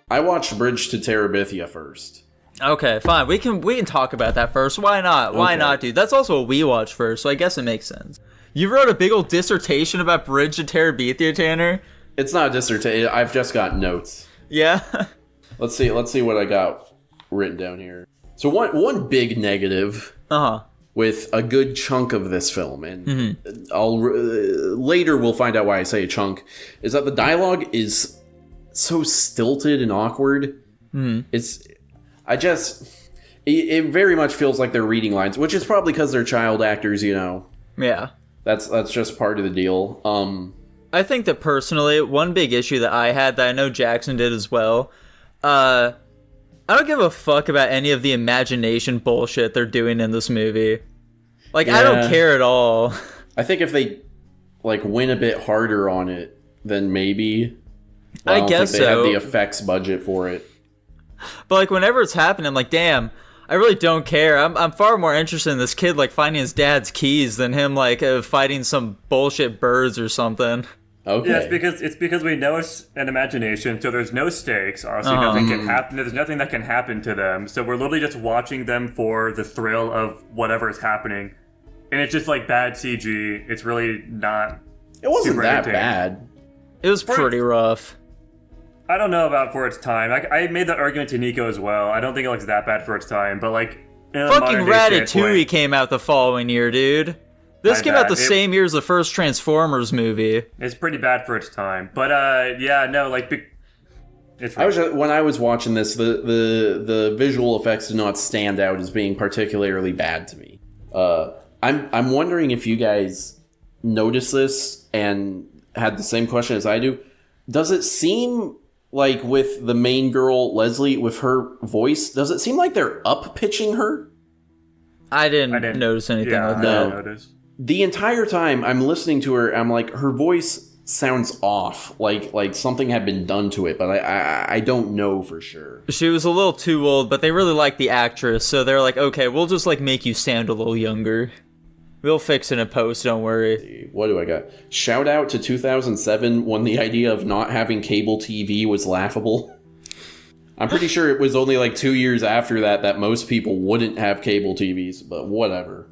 I watched Bridge to Terabithia first. Okay, fine. We can talk about that first. Why not? Why not, dude? That's also what we watched first, so I guess it makes sense. You wrote a big old dissertation about Bridge to Terabithia, Tanner? It's not a dissertation. I've just got notes. Yeah? Let's see what I got written down here. So one big negative with a good chunk of this film, and I'll later we'll find out why I say a chunk, is that the dialogue is so stilted and awkward. It very much feels like they're reading lines, which is probably because they're child actors, you know. Yeah. That's just part of the deal. I think that personally, one big issue that I had that I know Jackson did as well, I don't give a fuck about any of the imagination bullshit they're doing in this movie. Like, I don't care at all. I think if they, like, went a bit harder on it, then maybe. I guess so. They have the effects budget for it. But, like, whenever it's happening, I'm like, damn, I really don't care. I'm far more interested in this kid, like, finding his dad's keys than him, like, fighting some bullshit birds or something. Okay. Yeah, it's because we know it's an imagination, so there's no stakes. Obviously, nothing can happen. There's nothing that can happen to them. So we're literally just watching them for the thrill of whatever is happening, and it's just like bad CG. It's really not. It wasn't that bad. It was pretty rough. I don't know about for its time. I made that argument to Nico as well. I don't think it looks that bad for its time, but like fucking Ratatouille came out the following year, dude. This came out the same year as the first Transformers movie. It's pretty bad for its time. But, when I was watching this, the visual effects did not stand out as being particularly bad to me. I'm wondering if you guys noticed this and had the same question as I do. Does it seem like with the main girl, Leslie, with her voice, does it seem like they're up-pitching her? I didn't notice anything like that. I didn't notice. The entire time I'm listening to her, I'm like, her voice sounds off, like something had been done to it, but I don't know for sure. She was a little too old, but they really liked the actress, so they're like, okay, we'll just like make you sound a little younger. We'll fix it in post, don't worry. What do I got? Shout out to 2007 when the idea of not having cable TV was laughable. I'm pretty sure it was only like 2 years after that most people wouldn't have cable TVs, but whatever.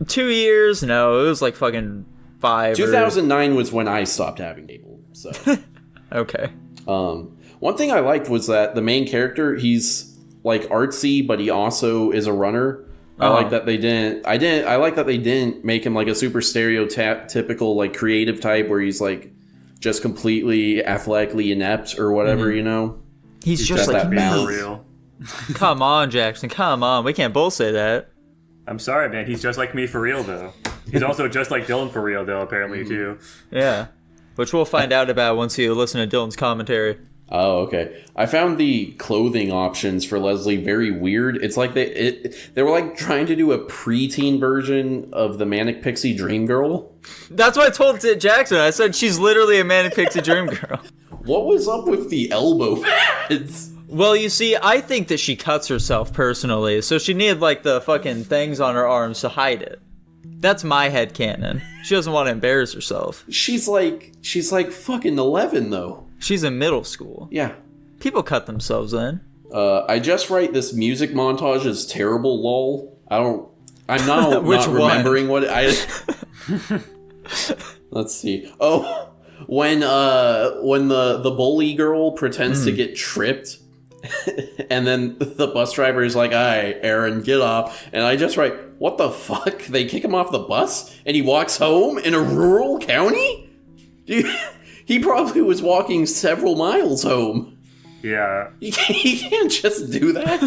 2 years? No, it was like fucking 5. 2009 was when I stopped having cable, so. Okay. One thing I liked was that the main character, he's like artsy, but he also is a runner. I like that they didn't. I like that they didn't make him like a super stereotypical like creative type where he's like just completely athletically inept or whatever, you know. He's just like me. Real. Come on, Jackson. Come on. We can't both say that. I'm sorry, man. He's just like me for real, though. He's also just like Dylan for real, though, apparently, too. Yeah. Which we'll find out about once you listen to Dylan's commentary. Oh, okay. I found the clothing options for Leslie very weird. It's like they were like trying to do a preteen version of the Manic Pixie Dream Girl. That's what I told Jackson. I said she's literally a Manic Pixie Dream Girl. What was up with the elbow pads? Well, you see, I think that she cuts herself personally, so she needed like the fucking things on her arms to hide it. That's my headcanon. She doesn't want to embarrass herself. She's like fucking 11 though. She's in middle school. Yeah. People cut themselves in. I just write this music montage is terrible, lol. I'm not remembering what Let's see. Oh, when the bully girl pretends to get tripped, and then the bus driver is like, "Alright, Aaron, get off." And I just write, "What the fuck? They kick him off the bus, and he walks home in a rural county?" He probably was walking several miles home. Yeah. You can't just do that.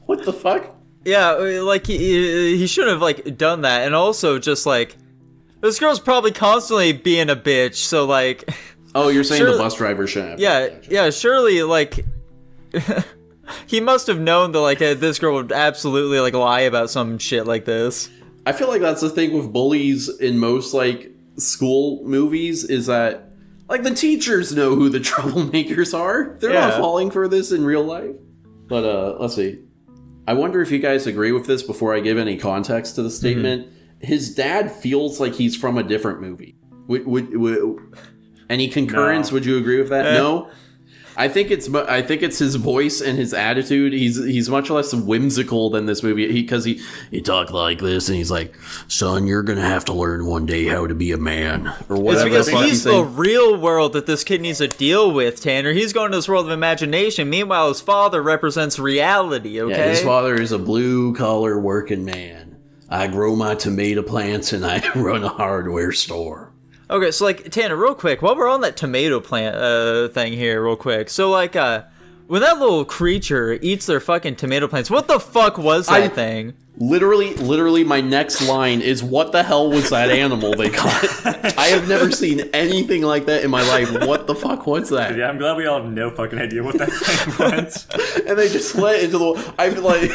What the fuck? Yeah, like, he should have, like, done that. And also, just, like, this girl's probably constantly being a bitch, so, like... Oh, you're saying the bus driver shouldn't have. Yeah, surely, like... he must have known that, like, this girl would absolutely, like, lie about some shit like this. I feel like that's the thing with bullies in most, like, school movies, is that like, the teachers know who the troublemakers are. They're not falling for this in real life. But, let's see. I wonder if you guys agree with this before I give any context to the statement. His dad feels like he's from a different movie. Any concurrence? No. Would you agree with that? No? I think it's his voice and his attitude. He's much less whimsical than this movie because he talked like this and he's like, "Son, you're gonna have to learn one day how to be a man," or whatever. It's because he's the real world that this kid needs to deal with, Tanner. He's going to this world of imagination. Meanwhile, his father represents reality. Okay, yeah, his father is a blue collar working man. I grow my tomato plants and I run a hardware store. Okay, so, like, Tanner, real quick, while we're on that tomato plant thing here, real quick. So, like, when that little creature eats their fucking tomato plants, what the fuck was that thing? Literally, my next line is, what the hell was that animal they caught? I have never seen anything like that in my life. What the fuck was that? Yeah, I'm glad we all have no fucking idea what that thing was. And they just let it into the... I'm like...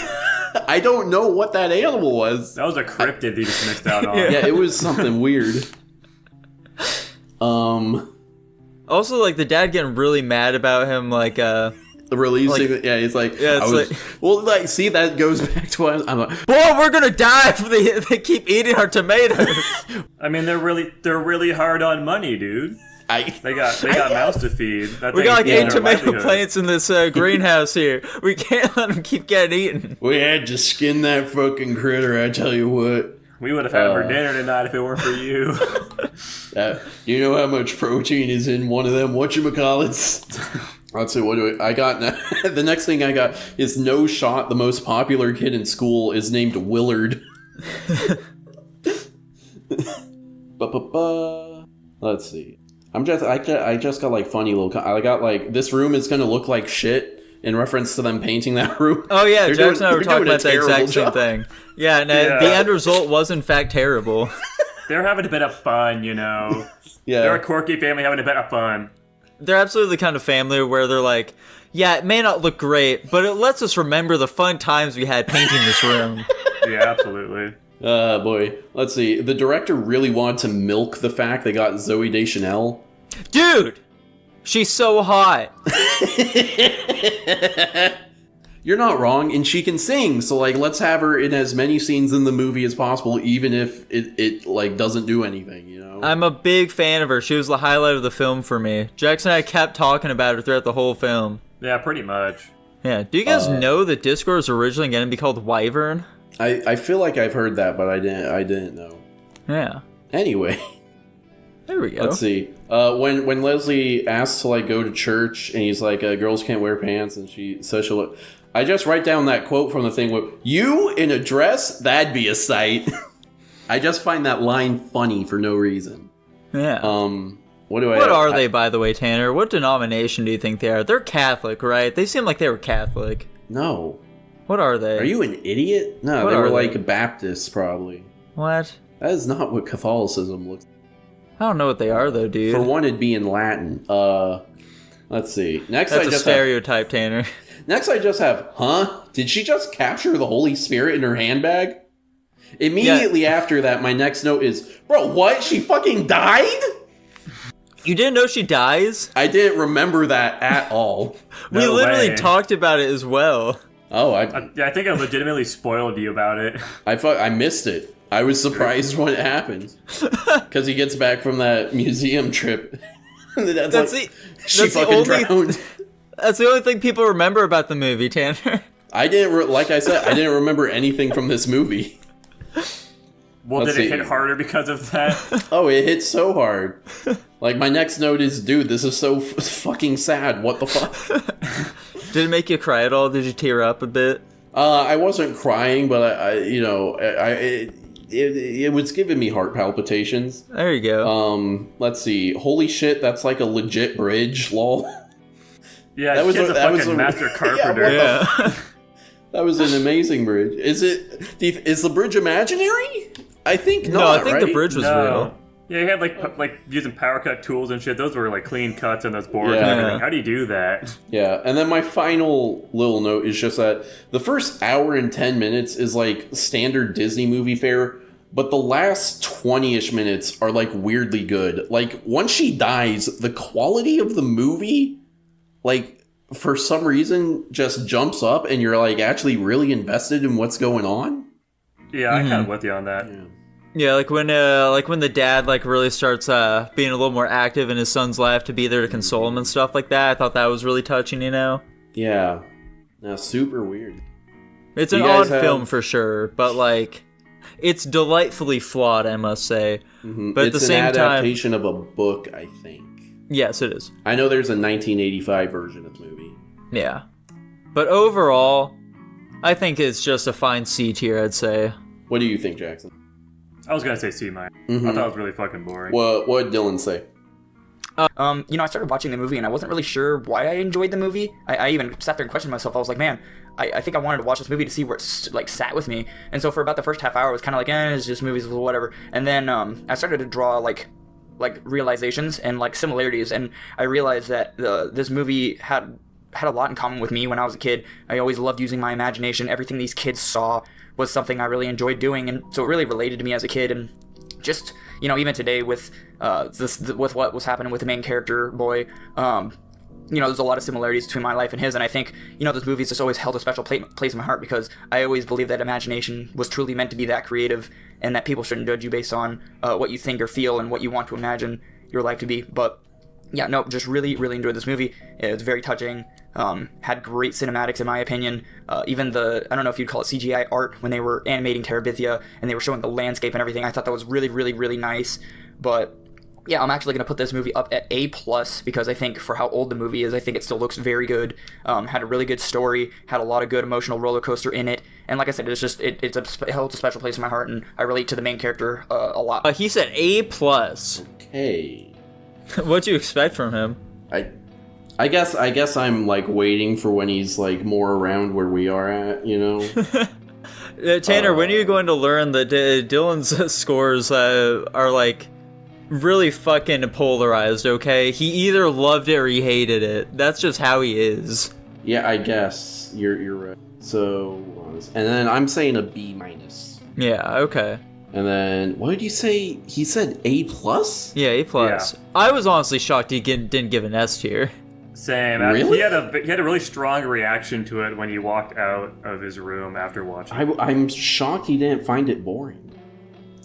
I don't know what that animal was. That was a cryptid that you just missed out on. Yeah, it was something weird. Also, like, the dad getting really mad about him, like, releasing, like, yeah, he's like, yeah, it's like, well, like, see, that goes back to what I'm like, boy, we're gonna die if they keep eating our tomatoes. I mean, they're really hard on money, dude. They got mouths to feed. We got like 8 tomato plants in this greenhouse here. We can't let them keep getting eaten. We had to skin that fucking critter, I tell you what. We would have had for dinner tonight if it weren't for you. You know how much protein is in one of them whatchamacallits? Let's see, what do I got now? The next thing I got is No Shot, the most popular kid in school, is named Willard. Let's see. I just got like funny little... I got like, this room is gonna look like shit in reference to them painting that room. Oh yeah, Jackson and I were talking about the exact same thing. Yeah, and the end result was in fact terrible. They're having a bit of fun, you know. Yeah. They're a quirky family having a bit of fun. They're absolutely the kind of family where they're like, yeah, it may not look great, but it lets us remember the fun times we had painting this room. Yeah, absolutely. Boy. Let's see. The director really wanted to milk the fact they got Zooey Deschanel. Dude! She's so hot. You're not wrong, and she can sing, so, like, let's have her in as many scenes in the movie as possible, even if it like, doesn't do anything, you know? I'm a big fan of her. She was the highlight of the film for me. Jackson and I kept talking about her throughout the whole film. Yeah, pretty much. Yeah. Do you guys know that Discord was originally going to be called Wyvern? I feel like I've heard that, but I didn't know. Yeah. Anyway. There we go. Let's see. When Leslie asks to, like, go to church, and he's like, girls can't wear pants, and she says she'll look... I just write down that quote from the thing with, you in a dress? That'd be a sight. I just find that line funny for no reason. Yeah. What are they, by the way, Tanner? What denomination do you think they are? They're Catholic, right? They seem like they were Catholic. No. What are they? Are you an idiot? No, they were like Baptists, probably. What? That is not what Catholicism looks like. I don't know what they are, though, dude. For one, it'd be in Latin. Let's see. That's a stereotype, Tanner. Next, I just have, Did she just capture the Holy Spirit in her handbag? Immediately after that, my next note is, bro, what? She fucking died? You didn't know she dies? I didn't remember that at all. We literally talked about it as well. Oh, I think I legitimately spoiled you about it. I missed it. I was surprised when it happened. Because he gets back from that museum trip. And the dad's she fucking drowned. That's the only thing people remember about the movie, Tanner. I didn't remember anything from this movie. Well, did it hit harder because of that? Oh, it hit so hard. Like, my next note is, dude, this is so fucking sad. What the fuck? Did it make you cry at all? Did you tear up a bit? I wasn't crying, but it was giving me heart palpitations. There you go. Let's see. Holy shit, that's like a legit bridge, lol. Yeah, that was a fucking master carpenter. Yeah. That was an amazing bridge. Is the bridge imaginary? I think not. No, I think right? the bridge was real. Yeah, he had like using power cut tools and shit. Those were like clean cuts on those boards and everything. How do you do that? Yeah, and then my final little note is just that the first hour and 10 minutes is like standard Disney movie fare, but the last 20-ish minutes are like weirdly good. Like, once she dies, the quality of the movie, like, for some reason, just jumps up and you're like actually really invested in what's going on. Yeah, I'm kind of with you on that. Yeah. Yeah, like when the dad like really starts being a little more active in his son's life to be there to console him and stuff like that. I thought that was really touching, you know? Yeah. No, super weird. It's an odd film for sure, but like it's delightfully flawed, I must say. Mm-hmm. But at the same time, it's an adaptation of a book, I think. Yes, it is. I know there's a 1985 version of the movie. Yeah. But overall, I think it's just a fine C tier, I'd say. What do you think, Jackson? I was gonna say C-. Mm-hmm. I thought it was really fucking boring. What did Dylan say? You know, I started watching the movie and I wasn't really sure why I enjoyed the movie. I even sat there and questioned myself. I was like, man, I think I wanted to watch this movie to see where it like sat with me. And so for about the first half hour, I was kind of like, it's just movies, whatever. And then I started to draw like realizations and like similarities, and I realized that this movie had a lot in common with me when I was a kid. I always loved using my imagination. Everything these kids saw was something I really enjoyed doing, and so it really related to me as a kid. And just, you know, even today with with what was happening with the main character boy, you know, there's a lot of similarities between my life and his. And I think, you know, this movie's just always held a special place in my heart because I always believe that imagination was truly meant to be that creative, and that people shouldn't judge you based on what you think or feel and what you want to imagine your life to be. But yeah, no, just really, really enjoyed this movie. It was very touching. Had great cinematics in my opinion. Even I don't know if you'd call it CGI art when they were animating Terabithia and they were showing the landscape and everything. I thought that was really, really, really nice. But yeah, I'm actually going to put this movie up at A+ because I think for how old the movie is, I think it still looks very good. Had a really good story, had a lot of good emotional roller coaster in it. And like I said, it holds a special place in my heart, and I relate to the main character a lot. He said A+. Okay. What'd you expect from him? I guess I'm like waiting for when he's like more around where we are at, you know. Tanner, when are you going to learn that Dylan's scores are like really fucking polarized? Okay, he either loved it or he hated it. That's just how he is. Yeah, I guess you're right. So, and then I'm saying a B-. Yeah. Okay. And then what did you say? He said A+? Yeah, A+. Yeah. I was honestly shocked he didn't give an S tier. Same. Really? He had a really strong reaction to it when he walked out of his room after watching. I'm shocked he didn't find it boring.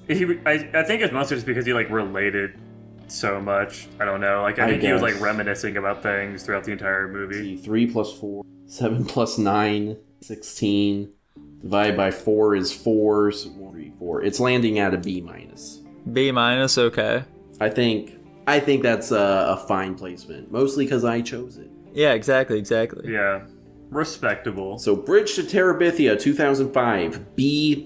I think it's mostly just because he like related so much. I don't know. Like I think he was like reminiscing about things throughout the entire movie. 3 plus 4, 7 plus 9, 16. Divided by 4 is 4. So 1, 3, 4. It's landing at a B-. B-, okay. I think that's a fine placement, mostly because I chose it. Yeah, exactly. Yeah. Respectable. So, Bridge to Terabithia, 2005, B-.